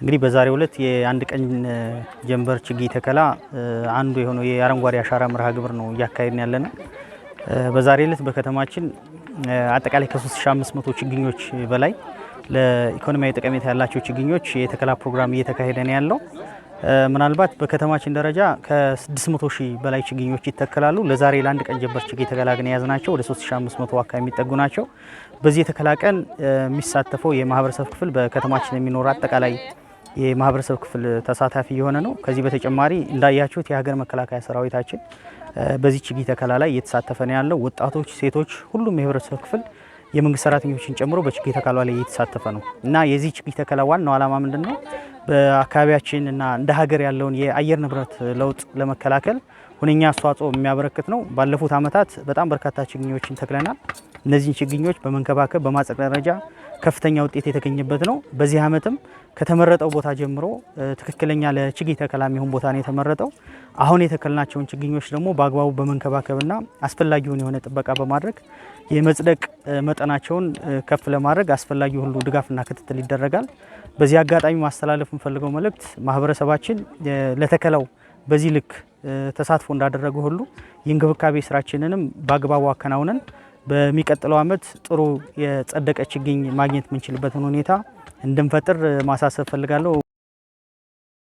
እንግዲህ በዛሬው ዕለት የአንድ ቀን ጀንበር ችግኝ ተከላ አንዱ የሆነው የአረንጓዴ አሻራ መርሃ ግብር ነው እያካሄድን ያለነው። በዛሬው ዕለት በከተማችን አጠቃላይ ከ3500 ችግኞች በላይ ለኢኮኖሚያዊ ጠቀሜታ ያላቸው ችግኞች የተከላ ፕሮግራም እየተካሄደ ነው ያለው። ምናልባት በከተማችን ደረጃ ከ600 ሺህ በላይ ችግኞች ይተከላሉ። ለዛሬ ለአንድ ቀን ጀንበር ችግኝ ተከላ ግን የያዝናቸው ወደ 3500 አካባቢ የሚጠጉ ናቸው። በዚህ የተከላ ቀን የሚሳተፈው የማህበረሰብ ክፍል በከተማችን የሚኖር አጠቃላይ የማህበረሰብ ክፍል ተሳታፊ የሆነ ነው። ከዚህ በተጨማሪ እንዳያችሁት የሀገር መከላከያ ሰራዊታችን በዚህ ችግኝ ተከላ ላይ እየተሳተፈ ነው ያለው። ወጣቶች፣ ሴቶች፣ ሁሉም የህብረተሰብ ክፍል የመንግስት ሰራተኞችን ጨምሮ በችግኝ ተከላ ላይ እየተሳተፈ ነው እና የዚህ ችግኝ ተከላ ዋናው ዓላማ ምንድነው? በአካባቢያችን እና እንደ ሀገር ያለውን የአየር ንብረት ለውጥ ለመከላከል ሁነኛ አስተዋጽኦ የሚያበረክት ነው። ባለፉት ዓመታት በጣም በርካታ ችግኞችን ተክለናል። እነዚህን ችግኞች በመንከባከብ በማጽደቅ ደረጃ ከፍተኛ ውጤት የተገኘበት ነው። በዚህ ዓመትም ከተመረጠው ቦታ ጀምሮ ትክክለኛ ለችግኝ ተከላ የሚሆን ቦታ ነው የተመረጠው። አሁን የተከልናቸውን ችግኞች ደግሞ በአግባቡ በመንከባከብና አስፈላጊውን የሆነ ጥበቃ በማድረግ የመጽደቅ መጠናቸውን ከፍ ለማድረግ አስፈላጊ ሁሉ ድጋፍና ክትትል ይደረጋል። በዚህ አጋጣሚ ማስተላለፍ የምፈልገው መልእክት ማህበረሰባችን ለተከላው በዚህ ልክ ተሳትፎ እንዳደረገ ሁሉ የእንክብካቤ ስራችንንም በአግባቡ አከናውነን በሚቀጥለው ዓመት ጥሩ የጸደቀ ችግኝ ማግኘት የምንችልበትን ሁኔታ እንድንፈጥር ማሳሰብ ፈልጋለሁ።